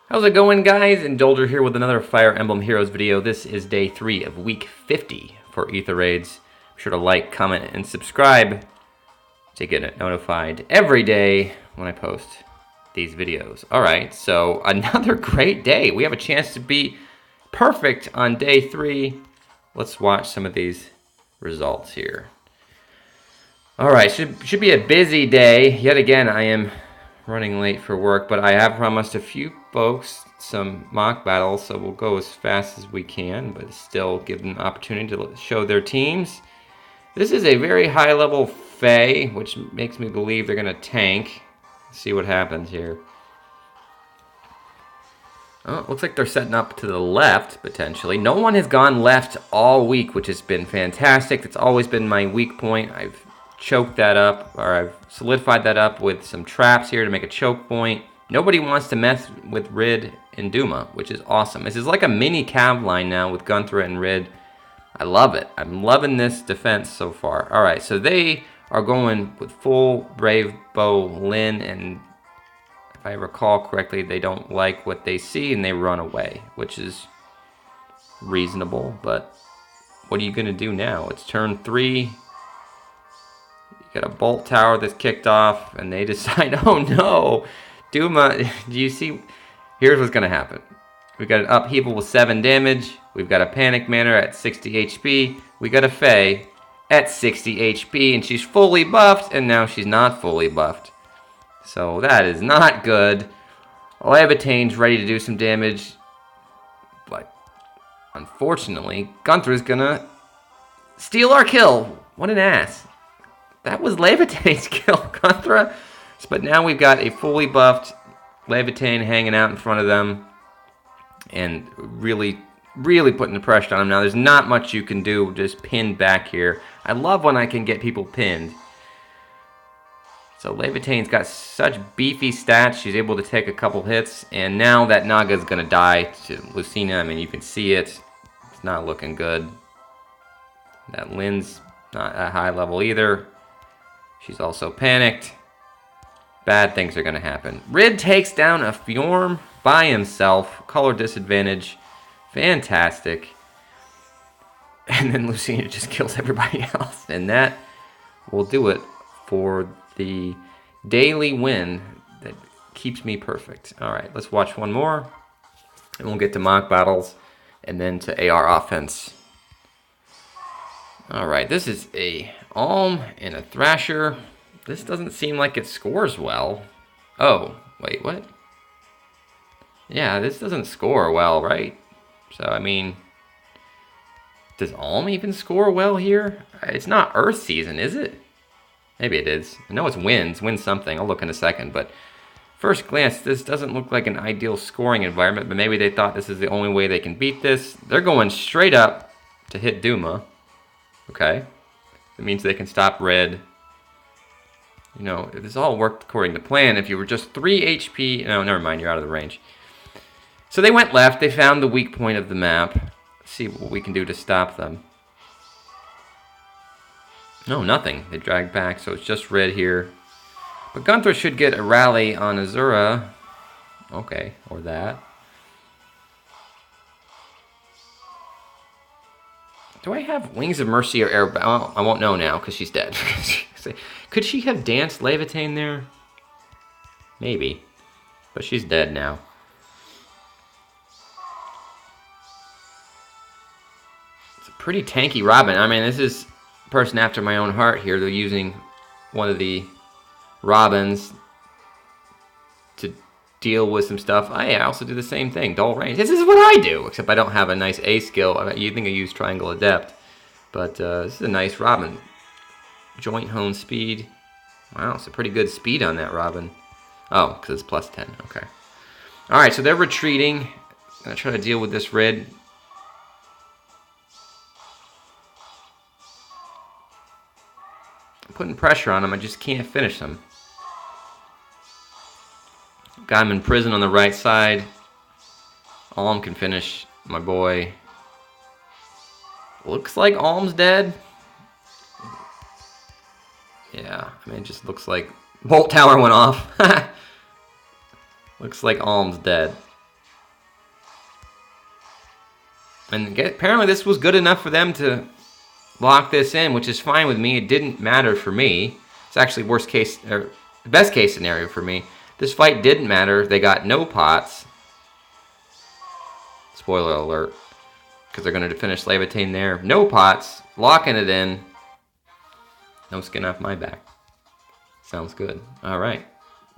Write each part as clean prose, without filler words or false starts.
How's it going, guys? Indulger here with another Fire Emblem Heroes video. This is day 3 of week 50 for Aether raids. Be sure to like, comment, and subscribe to get notified every day when I post these videos. Alright, so another great day. We have a chance to be perfect on day 3. Let's watch some of these results here. Alright, should be a busy day. Yet again, I am running late for work, but I have promised a few folks some mock battles, so we'll go as fast as we can, but still give them an opportunity to show their teams. This is a very high level Fae, which makes me believe they're going to tank. Let's see what happens here. Oh, it looks like they're setting up to the left, potentially. No one has gone left all week, which has been fantastic. It's always been my weak point. I've choked that up, or I've solidified that up with some traps here to make a choke point. Nobody wants to mess with Hrid and Duma, which is awesome. This is like a mini cav line now with Gunthra and Hrid. I love it. I'm loving this defense so far. Alright, so they are going with full Brave Bow Lyn, and if I recall correctly, they don't like what they see and they run away, which is reasonable, but what are you going to do now? It's turn 3. Got a bolt tower that's kicked off, and they decide, oh no, Duma, do you see? Here's what's gonna happen. We've got an upheaval with 7 damage. We've got a panic manor at 60 HP. We got a Fae at 60 HP, and she's fully buffed, and now she's not fully buffed. So that is not good. Levitane's ready to do some damage, but unfortunately, Gunthra's gonna steal our kill. What an ass. That was Levitane's kill, Gunthra. But now we've got a fully buffed Levitane hanging out in front of them and really putting the pressure on them. Now, there's not much you can do, just pinned back here. I love when I can get people pinned. So Levitane's got such beefy stats. She's able to take a couple hits. And now that Naga's going to die to Lucina. I mean, you can see it. It's not looking good. That Lyn's not at high level either. She's also panicked. Bad things are going to happen. Hrid takes down a Fjorm by himself. Color disadvantage. Fantastic. And then Lucina just kills everybody else. And that will do it for the daily win that keeps me perfect. Alright, let's watch one more. And we'll get to mock battles. And then to AR offense. Alright, this is a Alm and a Thrasir. This doesn't seem like it scores well. Oh, wait, what? Yeah, this doesn't score well, right? So, I mean, does Alm even score well here? It's not Earth season, is it? Maybe it is. I know it's wins something. I'll look in a second, but first glance, this doesn't look like an ideal scoring environment, but maybe they thought this is the only way they can beat this. They're going straight up to hit Duma. Okay. It means they can stop Hrid. You know, if this all worked according to plan, if you were just 3 HP... No, never mind, you're out of the range. So they went left. They found the weak point of the map. Let's see what we can do to stop them. No, nothing. They dragged back, so it's just Hrid here. But Gunthra should get a rally on Azura. Okay, or that. Do I have Wings of Mercy or Air? Well, I won't know now because she's dead. Could she have danced Levitane there? Maybe. But she's dead now. It's a pretty tanky Robin. I mean, this is a person after my own heart here. They're using one of the Robins to deal with some stuff. I also do the same thing. Dull range. This is what I do, except I don't have a nice A skill. You think I use Triangle Adept. But this is a nice Robin. Joint hone speed. Wow, it's a pretty good speed on that Robin. Oh, because it's plus 10. Okay. Alright, so they're retreating. I'm going to try to deal with this Hrid. I'm putting pressure on them. I just can't finish them. Got him in prison on the right side. Alm can finish my boy. Looks like Alm's dead. Yeah, I mean, it just looks like Bolt Tower went off. Looks like Alm's dead. And apparently this was good enough for them to lock this in, which is fine with me. It didn't matter for me. It's actually worst case, or best case scenario for me. This fight didn't matter. They got no pots. Spoiler alert. Because they're going to finish Levitain there. No pots. Locking it in. No skin off my back. Sounds good. All right.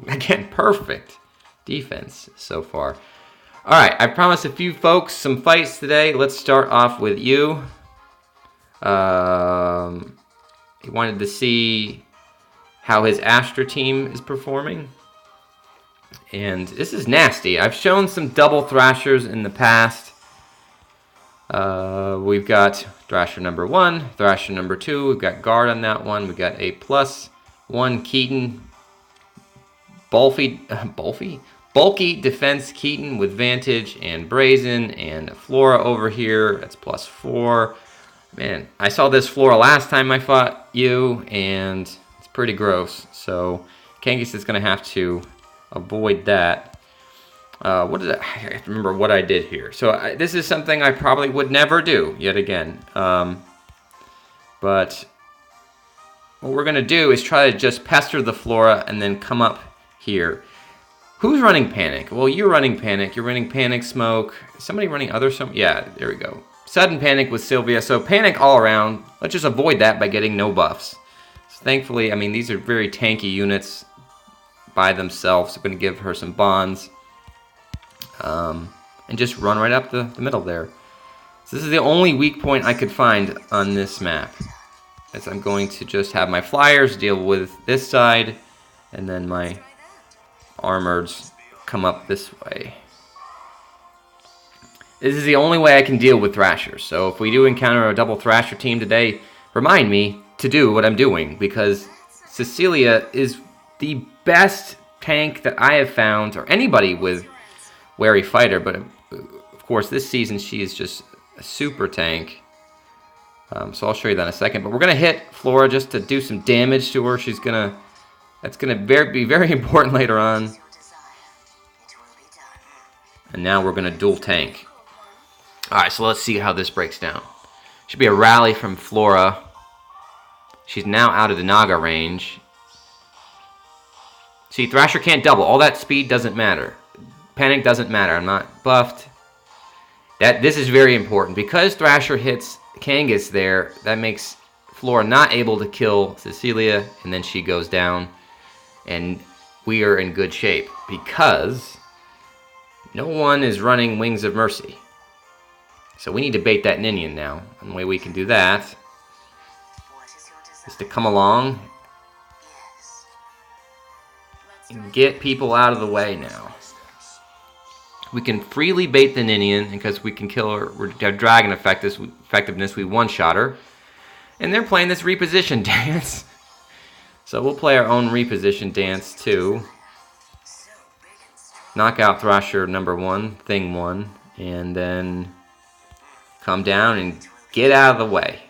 Again, perfect defense so far. All right. I promised a few folks some fights today. Let's start off with Eeuw. He wanted to see how his Astra team is performing. And this is nasty. I've shown some double Thrashers in the past. We've got Thrasher number 1, Thrasher number 2. We've got guard on that one. We've got a +1 Keaton. Bulky defense Keaton with Vantage and Brazen, and Flora over here. That's +4. Man, I saw this Flora last time I fought Eeuw, and it's pretty gross. So Kangas is going to have to avoid that. What did I have to remember what I did here. So this is something I probably would never do yet again. But what we're going to do is try to just pester the Flora and then come up here. Who's running Panic? Well, you're running Panic. You're running Panic Smoke. Is somebody running other some? Yeah, there we go. Sudden Panic with Sylvia. So Panic all around. Let's just avoid that by getting no buffs. So thankfully, I mean, these are very tanky units by themselves. I'm going to give her some bonds. And just run right up the middle there. So this is the only weak point I could find on this map. As I'm going to just have my flyers deal with this side, and then my armoreds come up this way. This is the only way I can deal with Thrashers. So if we do encounter a double Thrasher team today, remind me to do what I'm doing, because Cecilia is the best tank that I have found, or anybody with wary fighter, but of course this season she is just a super tank. So I'll show you that in a second. But we're gonna hit Flora just to do some damage to her. That's gonna be very important later on. And now we're gonna dual tank. All right, so let's see how this breaks down. Should be a rally from Flora. She's now out of the Naga range. See, Thrasher can't double. All that speed doesn't matter. Panic doesn't matter. I'm not buffed. This is very important. Because Thrasher hits Kangas there, that makes Flora not able to kill Cecilia, and then she goes down. And we are in good shape because no one is running Wings of Mercy. So we need to bait that Ninian now. And the way we can do that is to come along and get people out of the way now. We can freely bait the Ninian because we can kill her. We have dragon effectiveness. We one-shot her. And they're playing this reposition dance. So we'll play our own reposition dance too. Knock out Thrasher number 1, thing 1. And then come down and get out of the way.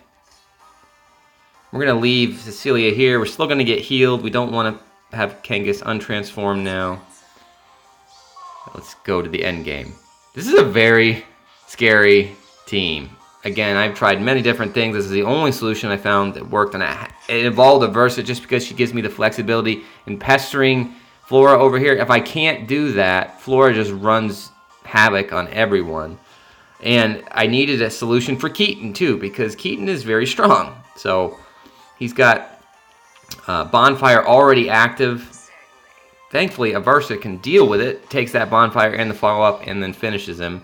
We're going to leave Cecilia here. We're still going to get healed. We don't want to have Kangas untransformed now. Let's go to the end game. This is a very scary team. Again, I've tried many different things. This is the only solution I found that worked, and it involved a Versa just because she gives me the flexibility in pestering Flora over here. If I can't do that, Flora just runs havoc on everyone. And I needed a solution for Keaton too, because Keaton is very strong. So he's got Bonfire already active. Thankfully, Aversa can deal with it, takes that Bonfire and the follow-up, and then finishes him.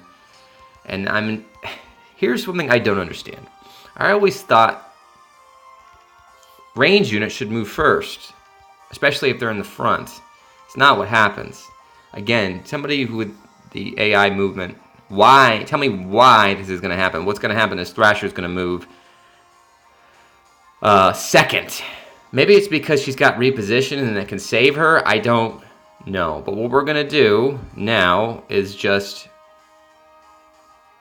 And here's something I don't understand. I always thought range units should move first, especially if they're in the front. It's not what happens. Again, somebody with the AI movement, tell me why this is going to happen. What's going to happen is Thrasher's going to move second. Maybe it's because she's got reposition and it can save her. I don't know. But what we're going to do now is just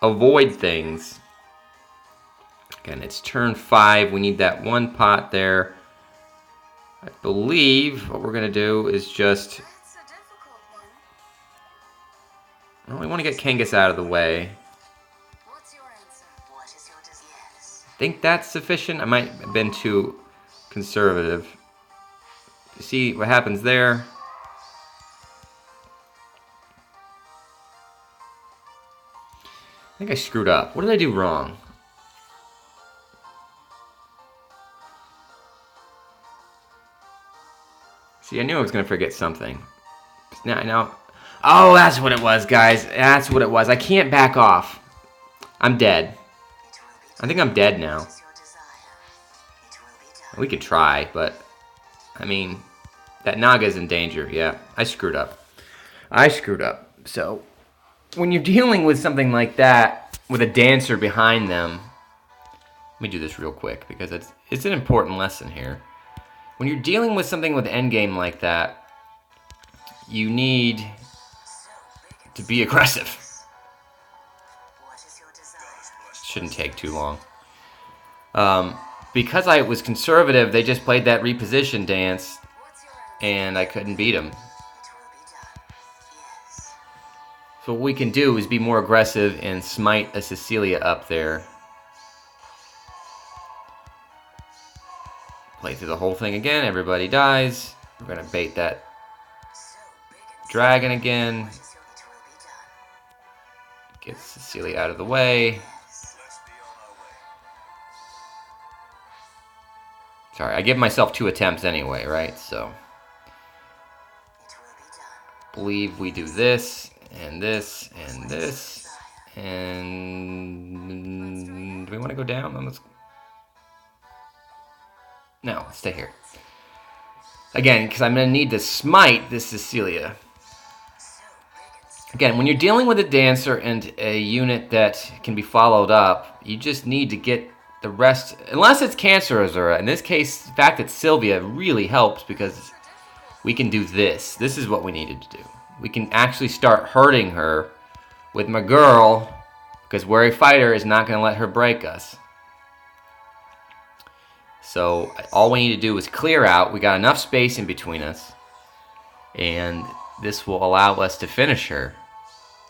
avoid things. Again, it's turn 5. We need that one pot there. I believe what we're going to do is just... Well, we want to get Kangas out of the way. What's your answer? think that's sufficient. I might have been too conservative. See what happens there. I think I screwed up. What did I do wrong? See, I knew I was going to forget something. Now, oh, that's what it was, guys. That's what it was. I can't back off. I'm dead. I think I'm dead now. We could try, but, I mean, that Naga's in danger. Yeah, I screwed up. I screwed up. So, when you're dealing with something like that, with a dancer behind them, let me do this real quick, because it's an important lesson here. When you're dealing with something with endgame like that, you need to be aggressive. Shouldn't take too long. Because I was conservative, they just played that reposition dance, and I couldn't beat them. So what we can do is be more aggressive and smite a Cecilia up there. Play through the whole thing again, everybody dies. We're gonna bait that dragon again. Get Cecilia out of the way. Sorry, I give myself 2 attempts anyway, right? So, believe we do this, and this, and this, and do we want to go down? No, let's stay here. Again, because I'm going to need to smite this Cecilia. Again, when you're dealing with a dancer and a unit that can be followed up, you just need to get the rest, unless it's Cancer Azura. In this case, the fact that Sylvia really helps because we can do this. This is what we needed to do. We can actually start hurting her with my girl, because Wary Fighter is not going to let her break us. So all we need to do is clear out. We got enough space in between us, and this will allow us to finish her.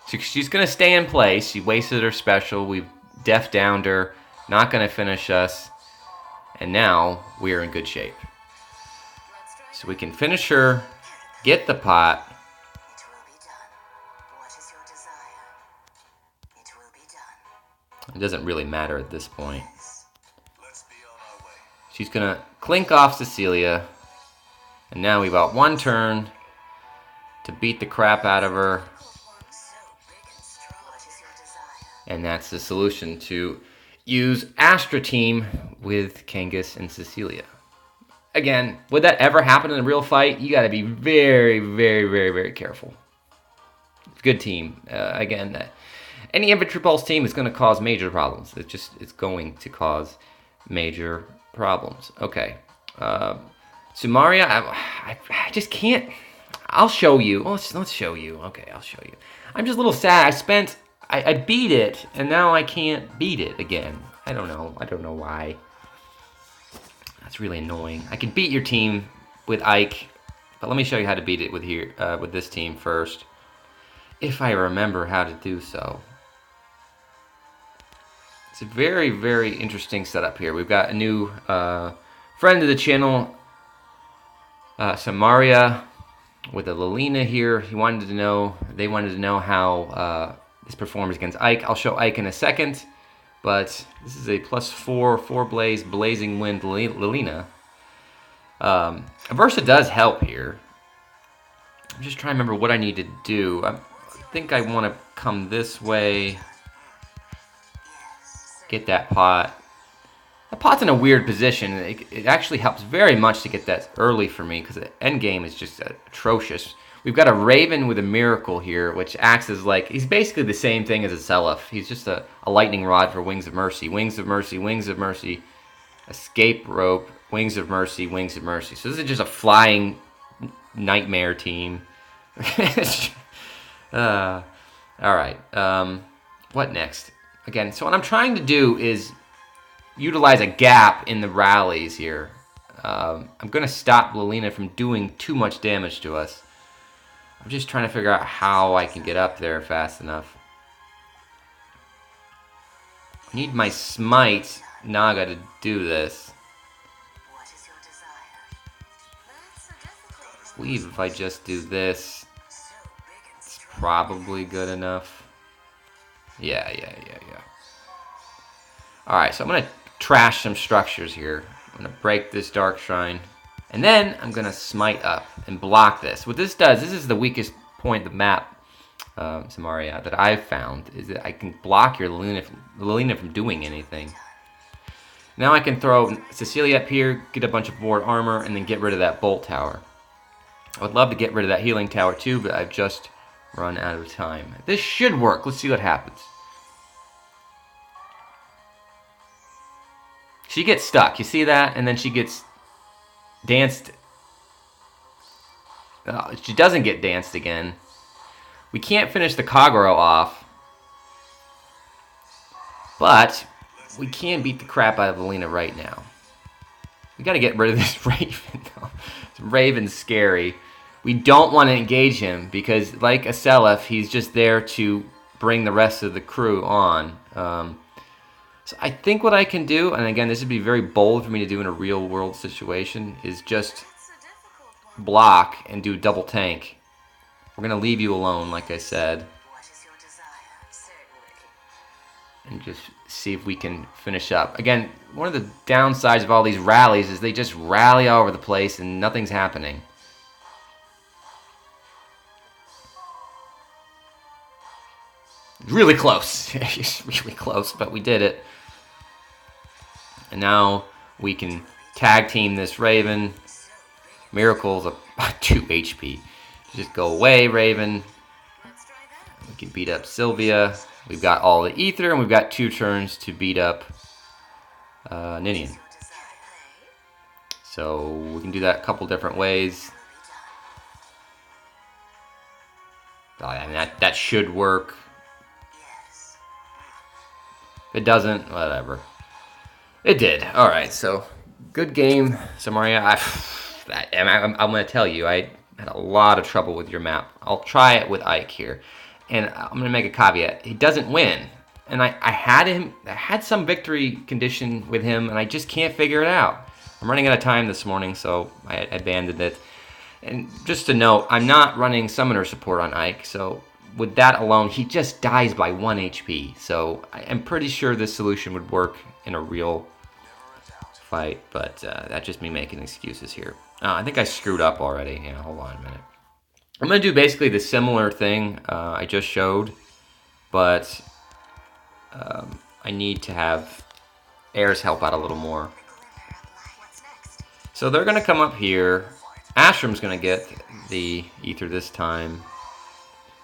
So she's going to stay in place. She wasted her special. We've def downed her. Not going to finish us. And now we are in good shape. So we can finish her, get the pot. It doesn't really matter at this point. She's going to clink off Cecilia. And now we've got 1 turn to beat the crap out of her. And that's the solution, to use Astra team with Kangas and Cecilia. Again, would that ever happen in a real fight? You got to be very, very, very, very careful. Good team. Again, any infantry pulse team is going to cause major problems. It's going to cause major problems. Okay. Samuria, I just can't. I'll show you. Let's show you. Okay, I'll show you. I'm just a little sad. I beat it, and now I can't beat it again. I don't know. I don't know why. That's really annoying. I can beat your team with Ike, but let me show you how to beat it with this team first, if I remember how to do so. It's a very, very interesting setup here. We've got a new friend of the channel, Samuria, with a Lucina here. They wanted to know how this performs against Ike. I'll show Ike in a second, but this is a +4 blaze blazing wind Lucina. Aversa does help here. I'm just trying to remember what I need to do. I think I want to come this way, get that pot. That pot's in a weird position. It actually helps very much to get that early for me, because the end game is just atrocious. We've got a Raven with a Miracle here, which acts as he's basically the same thing as a Seliph. He's just a lightning rod for Wings of Mercy. Wings of Mercy, Wings of Mercy, Escape Rope, Wings of Mercy, Wings of Mercy. So this is just a flying nightmare team. Alright, what next? Again, so what I'm trying to do is utilize a gap in the rallies here. I'm going to stop Lucina from doing too much damage to us. I'm just trying to figure out how I can get up there fast enough. I need my smite Naga to do this. I believe if I just do this, it's probably good enough. Yeah. Alright, so I'm going to trash some structures here. I'm going to break this Dark Shrine. And then I'm going to smite up and block this. What this does, this is the weakest point of the map, Samuria, that I've found, is that I can block your Lucina from doing anything. Now I can throw Cecilia up here, get a bunch of board armor, and then get rid of that bolt tower. I would love to get rid of that healing tower too, but I've just run out of time. This should work. Let's see what happens. She gets stuck. You see that? And then she gets danced. Oh, she doesn't get danced again. We can't finish the Kagero off. But we can beat the crap out of Lucina right now. We got to get rid of this Raven, though. Raven's scary. We don't want to engage him because, like Aselef, he's just there to bring the rest of the crew on. So I think what I can do, and again, this would be very bold for me to do in a real-world situation, is just block and do double tank. We're going to leave you alone, like I said. And just see if we can finish up. Again, one of the downsides of all these rallies is they just rally all over the place and nothing's happening. Really close. Really close, but we did it. And now we can tag team this Raven. Miracle's a 2 HP. Just go away, Raven. We can beat up Sylvia. We've got all the Aether, and we've got 2 turns to beat up Ninian. So we can do that a couple different ways. Oh, I mean, that should work. If it doesn't, whatever. It did. All right, so good game, Samuria. I'm going to tell you, I had a lot of trouble with your map. I'll try it with Ike here. And I'm going to make a caveat. He doesn't win. And I had some victory condition with him, and I just can't figure it out. I'm running out of time this morning, so I abandoned it. And just to note, I'm not running summoner support on Ike, so with that alone, he just dies by 1 HP. So I'm pretty sure this solution would work in a real fight, but that's just me making excuses here. I think I screwed up already. Yeah, hold on a minute. I'm going to do basically the similar thing I just showed, but I need to have Air's help out a little more. So they're going to come up here. Astrum's going to get the Aether this time.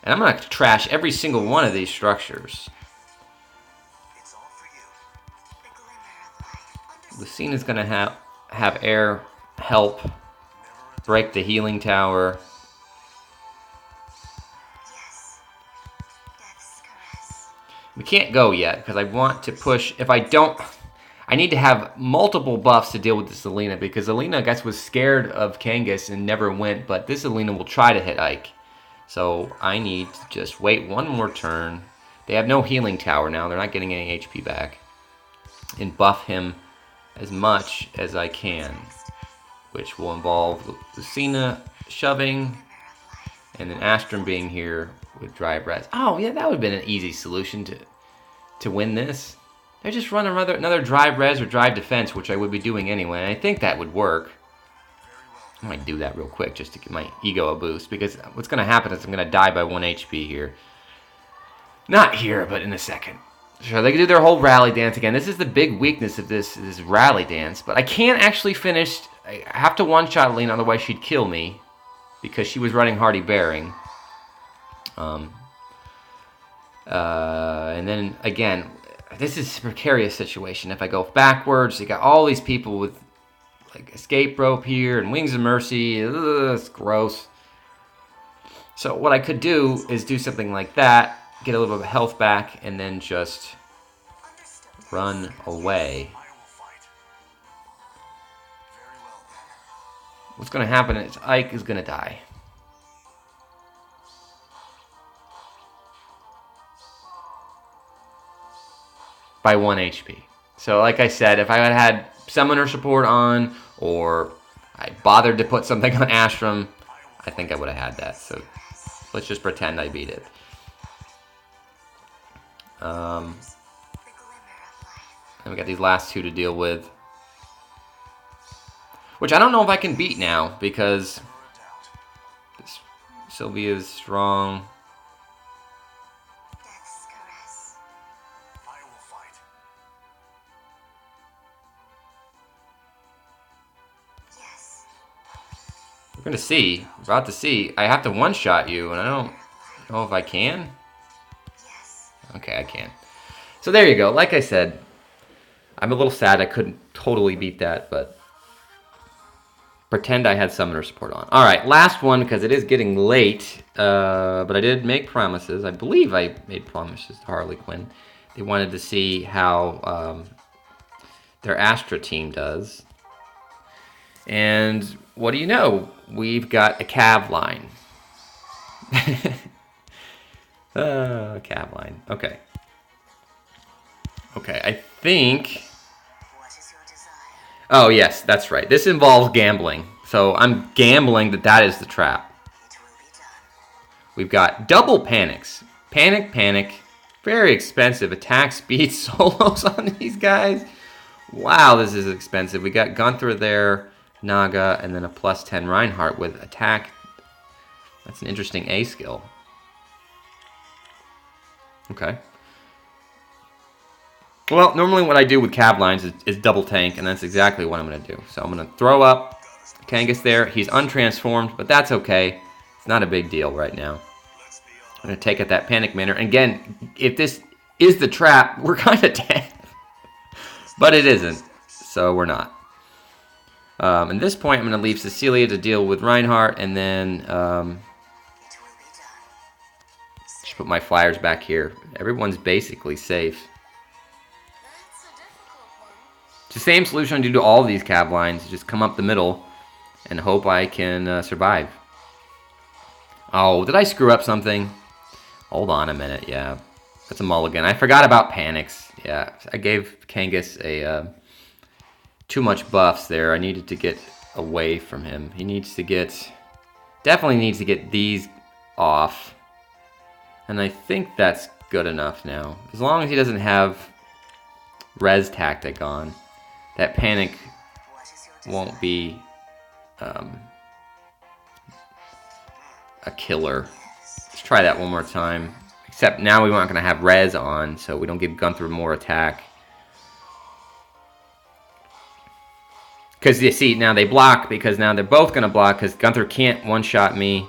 And I'm going to trash every single one of these structures. Lucina's going to have Air help break the healing tower. We can't go yet because I want to push. If I don't, I need to have multiple buffs to deal with this Lucina, because Lucina, I guess, was scared of Kangas and never went, but this Lucina will try to hit Ike. So I need to just wait one more turn. They have no healing tower now. They're not getting any HP back. And buff him as much as I can, which will involve Lucina shoving and then Astrum being here with Drive Res. Oh, yeah, that would have been an easy solution to win this. They just run another Drive Res or Drive Defense, which I would be doing anyway, and I think that would work. I might do that real quick just to give my ego a boost, because what's going to happen is I'm going to die by 1 HP here. Not here, but in a second. Sure, they can do their whole rally dance again. This is the big weakness of this rally dance, but I can't actually finish. I have to one-shot Lucina, otherwise she'd kill me, because she was running Hardy Bearing. And then, again, this is a precarious situation. If I go backwards, you got all these people with like escape rope here and Wings of Mercy. Ugh, it's gross. So what I could do is do something like that, get a little bit of health back, and then just run away. What's going to happen is Ike is going to die. By 1 HP. So like I said, if I had summoner support on, or I bothered to put something on Astra, I think I would have had that. So let's just pretend I beat it. And we got these last two to deal with, which I don't know if I can beat now because Sylvia's strong. We're gonna see. We're about to see. I have to one-shot you, and I don't know if I can. Okay, I can. So there you go. Like I said, I'm a little sad I couldn't totally beat that, but pretend I had summoner support on. All right, last one because it is getting late, but I did make promises. I believe I made promises to Harlequin. They wanted to see how their Astra team does. And what do you know? We've got a cav line. Cav line. Okay. Okay, I think... Oh, yes, that's right. This involves gambling. So I'm gambling that that is the trap. We've got double panics. Panic, panic. Very expensive. Attack speed solos on these guys. Wow, this is expensive. We got Gunther there, Naga, and then a +10 Reinhardt with attack. That's an interesting A skill. Okay. Well, normally what I do with cav lines is double tank, and that's exactly what I'm going to do. So I'm going to throw up Kangas there. He's untransformed, but that's okay. It's not a big deal right now. I'm going to take out that panic manner. And again, if this is the trap, we're kind of dead. But it isn't, so we're not. At this point, I'm going to leave Cecilia to deal with Reinhardt, and then just put my flyers back here. Everyone's basically safe. It's the same solution I do to all of these cav lines. Just come up the middle and hope I can survive. Oh, did I screw up something? Hold on a minute, yeah. That's a mulligan. I forgot about panics. Yeah, I gave Kangas a too much buffs there. I needed to get away from him. He needs to get... Definitely needs to get these off. And I think that's good enough now. As long as he doesn't have res tactic on, that panic won't be a killer. Let's try that one more time. Except now we're not going to have res on, so we don't give Gunther more attack. Because you see, now they block, because now they're both going to block, because Gunther can't one-shot me.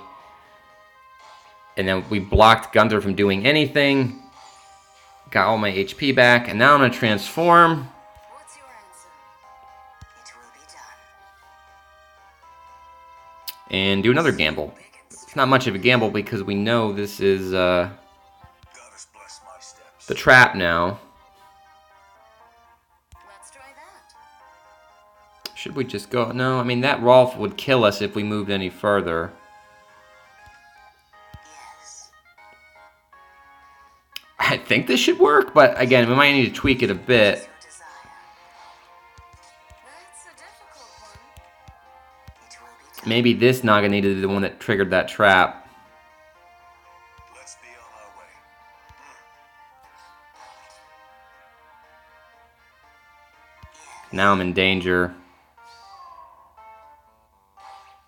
And then we blocked Gunther from doing anything. Got all my HP back, and now I'm going to transform. What's your answer? It will be done. And do another gamble. It's not much of a gamble because we know this is the trap now. Let's try that. Should we just go? No, I mean, that Rolf would kill us if we moved any further. Yes. I think this should work, but again, we might need to tweak it a bit. Your desire. That's a difficult one. It will be done. Maybe this Naga needed to be the one that triggered that trap. Let's be on our way. Now I'm in danger.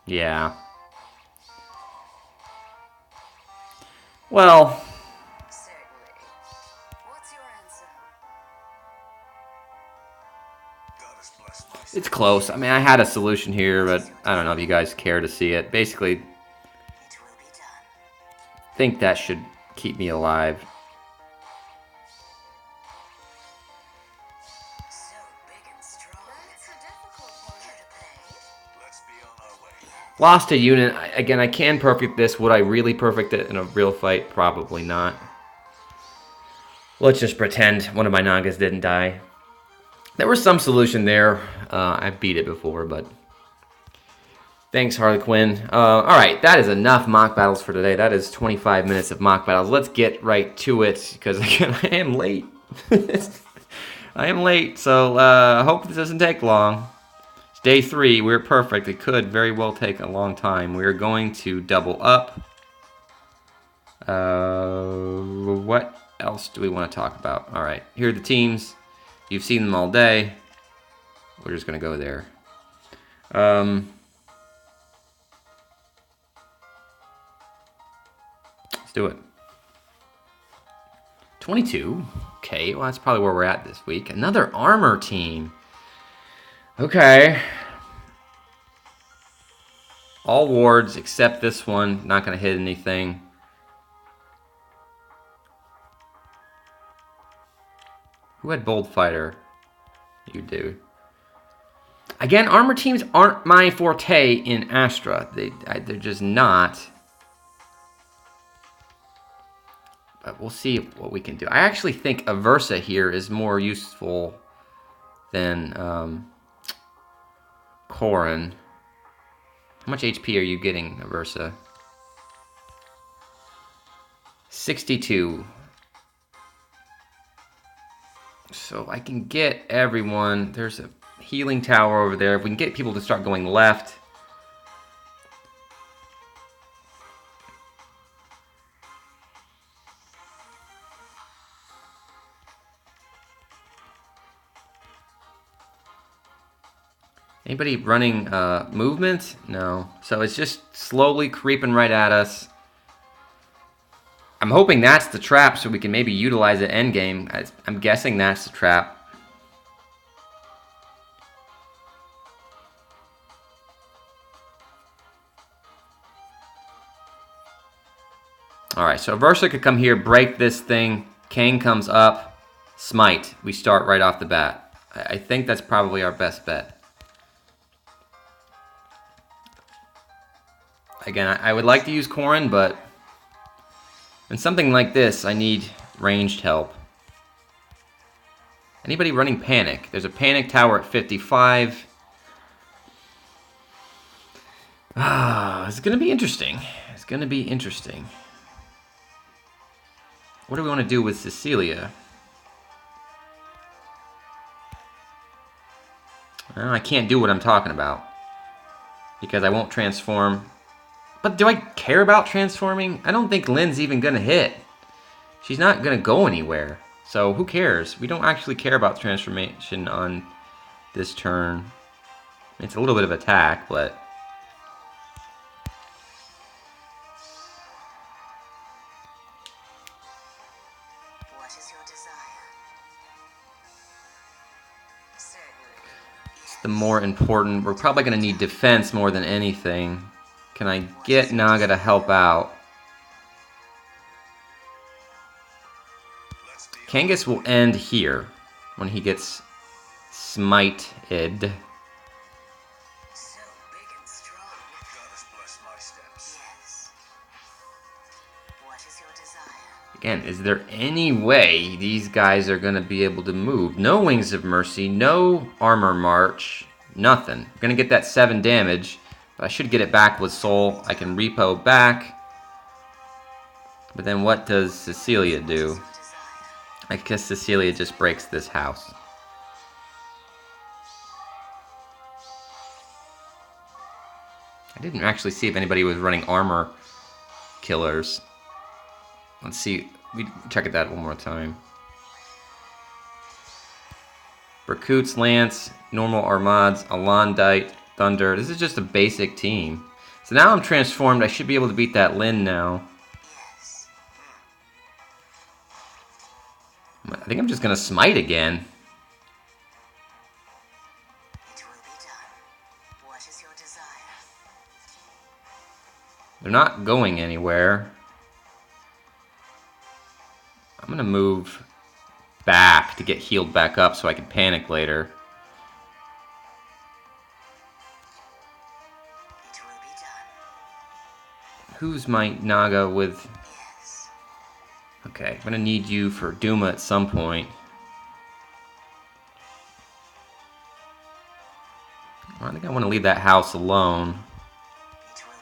Yeah. Well, Certainly. What's your answer? Goddess bless my it's close. I mean, I had a solution here, but I don't know if you guys care to see it. Basically, It will be done. I think that should keep me alive. So big and strong. That's a difficult one. Care to play? Let's be on our way. Lost a unit. Again, I can perfect this. Would I really perfect it in a real fight? Probably not. Let's just pretend one of my Nagas didn't die. There was some solution there. I beat it before, but... Thanks, Harlequin. Alright, that is enough mock battles for today. That is 25 minutes of mock battles. Let's get right to it, because again, I am late. I am late, so hope this doesn't take long. It's day 3. We're perfect. It could very well take a long time. We're going to double up. What else do we want to talk about? All right, here are the teams. You've seen them all day. We're just going to go there. Let's do it. 22. Okay, well, that's probably where we're at this week. Another armor team. Okay. All wards except this one. Not going to hit anything. Who had Bold Fighter? You do. Again, armor teams aren't my forte in Astra. They're just not. But we'll see what we can do. I actually think Aversa here is more useful than Corrin. How much HP are you getting, Aversa? 62. So I can get everyone. There's a healing tower over there. If we can get people to start going left. Anybody running movement? No. So it's just slowly creeping right at us. I'm hoping that's the trap so we can maybe utilize it endgame. I'm guessing that's the trap. Alright, so Versa could come here, break this thing. Kane comes up. Smite. We start right off the bat. I think that's probably our best bet. Again, I would like to use Corrin, but in something like this, I need ranged help. Anybody running Panic? There's a Panic tower at 55. It's going to be interesting. It's going to be interesting. What do we want to do with Cecilia? Well, I can't do what I'm talking about because I won't transform. But do I care about transforming? I don't think Lynn's even going to hit. She's not going to go anywhere. So who cares? We don't actually care about transformation on this turn. It's a little bit of attack, but... What is your desire? Certainly. it's the more important. We're probably going to need defense more than anything. Can I get Naga to help out? Kangas will end here when he gets smited. So big and strong. Goddess bless my steps. Yes. What is your desire? Again, is there any way these guys are going to be able to move? No Wings of Mercy, no Armor March, nothing. I'm going to get that 7 damage, but I should get it back with Soul. I can repo back. But then what does Cecilia do? I guess Cecilia just breaks this house. I didn't actually see if anybody was running armor killers. Let's see. We check that one more time. Berkut's Lance, normal Armads, Alondite, Thunder. This is just a basic team. So now I'm transformed. I should be able to beat that Lyn now. Yes. I think I'm just going to smite again. It will be done. What is your desire? They're not going anywhere. I'm going to move back to get healed back up so I can panic later. It will be done. Who's my Naga with... Yes. Okay, I'm going to need you for Duma at some point. I think I want to leave that house alone. It will be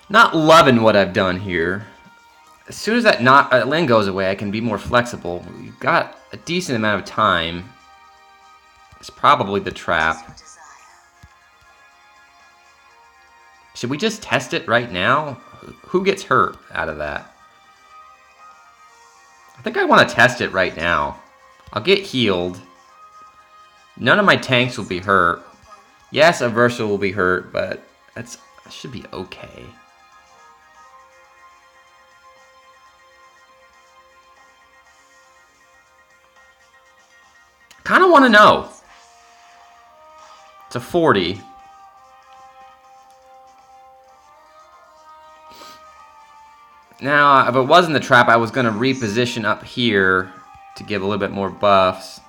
done. Not loving what I've done here. As soon as that land goes away, I can be more flexible. We've got a decent amount of time. It's probably the trap. Should we just test it right now? Who gets hurt out of that? I think I want to test it right now. I'll get healed. None of my tanks will be hurt. Yes, Abyssal will be hurt, but that should be okay. Kind of want to know. It's a 40. Now, if it wasn't the trap, I was going to reposition up here to give a little bit more buffs.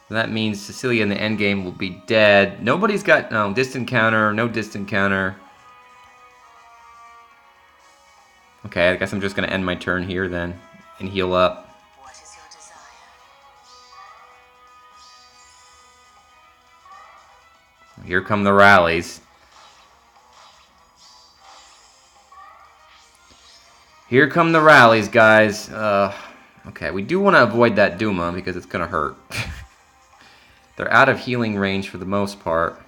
That means Cecilia in the endgame will be dead. Nobody's got no distant counter, no distant counter. Okay, I guess I'm just going to end my turn here then and heal up. What is your desire? Here come the rallies. Here come the rallies, guys. Okay, we do want to avoid that Duma because it's going to hurt. They're out of healing range for the most part.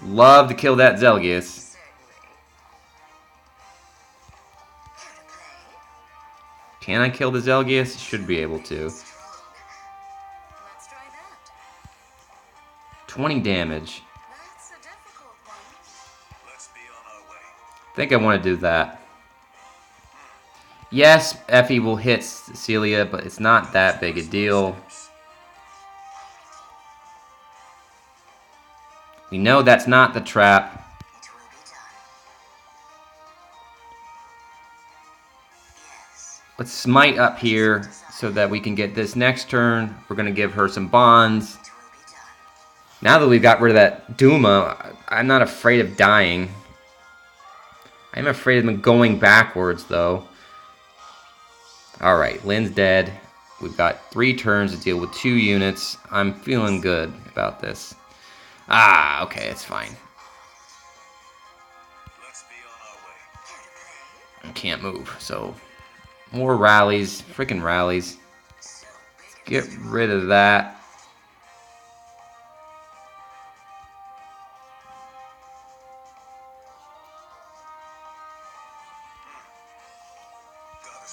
Love to kill that Zelgius. Can I kill the Zelgius? Should be able to. Let's try that. 20 damage. That's a difficult one. Let's be on our way. I think I want to do that. Yes, Effie will hit Cecilia, but it's not that big a deal. We know that's not the trap. It will be done. Yes. Let's smite up here so that we can get this next turn. We're going to give her some bonds. It will be done. Now that we've got rid of that Duma, I'm not afraid of dying. I'm afraid of them going backwards, though. Alright, Lynn's dead. We've got 3 turns to deal with 2 units. I'm feeling good about this. Ah, okay, it's fine. Let's be on our way. Here to play. I can't move, so more rallies. Freaking rallies. So big Get rid of that.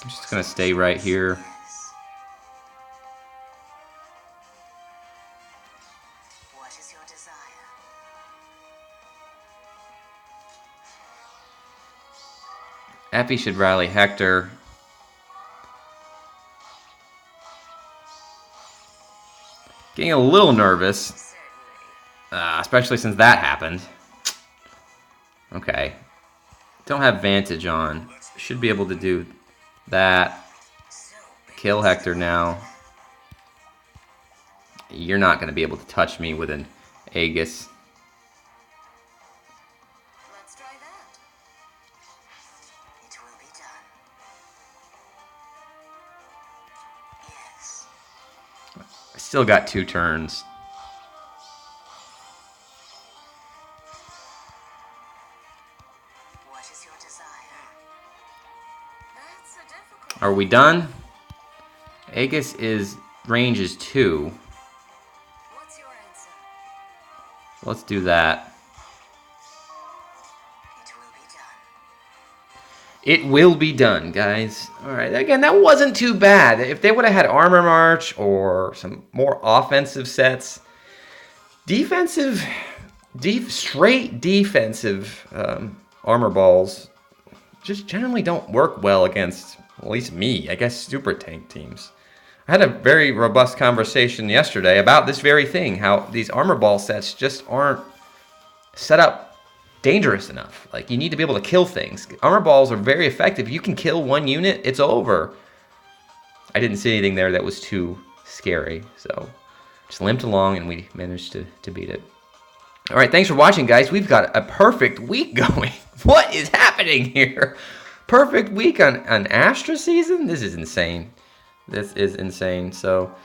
I'm just gonna stay right here. What is your desire? Effie should rally Hector. Getting a little nervous, Certainly. especially since that happened. Okay. Don't have Vantage on. Should be able to do that. So big. Kill Hector now. You're not going to be able to touch me with an Aegis. Let's try that. It will be done. Yes. I still got 2 turns. What is your desire? That's a difficult. Are we done? Aegis is range is 2. What's your answer? Let's do that. It will be done. It will be done, guys. Alright, again, that wasn't too bad. If they would have had Armor March or some more offensive sets, straight defensive armor balls just generally don't work well against, at least me, I guess, super tank teams. I had a very robust conversation yesterday about this very thing, how these armor ball sets just aren't set up dangerous enough. Like, you need to be able to kill things. Armor balls are very effective. You can kill one unit, it's over. I didn't see anything there that was too scary, so just limped along and we managed to beat it. All right, thanks for watching, guys. We've got a perfect week going. What is happening here? Perfect week on Astra season? This is insane. This is insane. So,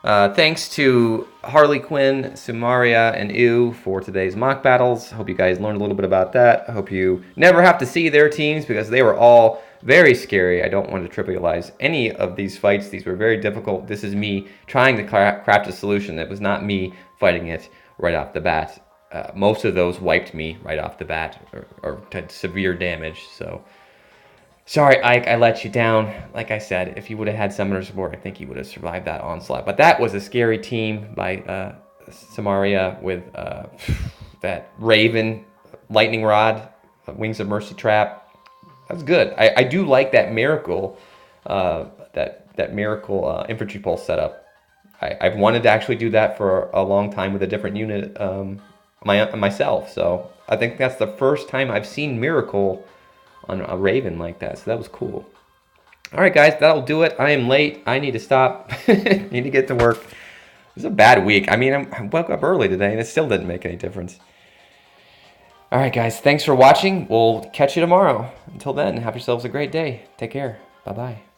Thanks to Harlequin, Samuria, and Eeuw for today's mock battles. Hope you guys learned a little bit about that. I hope you never have to see their teams because they were all very scary. I don't want to trivialize any of these fights. These were very difficult. This is me trying to craft a solution. It was not me fighting it right off the bat. Most of those wiped me right off the bat or had severe damage. So sorry, Ike, I let you down. Like I said, if you would have had summoner support, I think you would have survived that onslaught. But that was a scary team by Samuria with that Raven, Lightning Rod, Wings of Mercy Trap. That's good. I do like that Miracle, that Miracle Infantry Pulse setup. I've wanted to actually do that for a long time with a different unit myself. So I think that's the first time I've seen Miracle on a Raven like that, so that was cool. All right, guys, that'll do it. I am late. I need to stop. Need to get to work. It was a bad week. I mean, I woke up early today, and it still didn't make any difference. All right, guys, thanks for watching. We'll catch you tomorrow. Until then, have yourselves a great day. Take care. Bye-bye.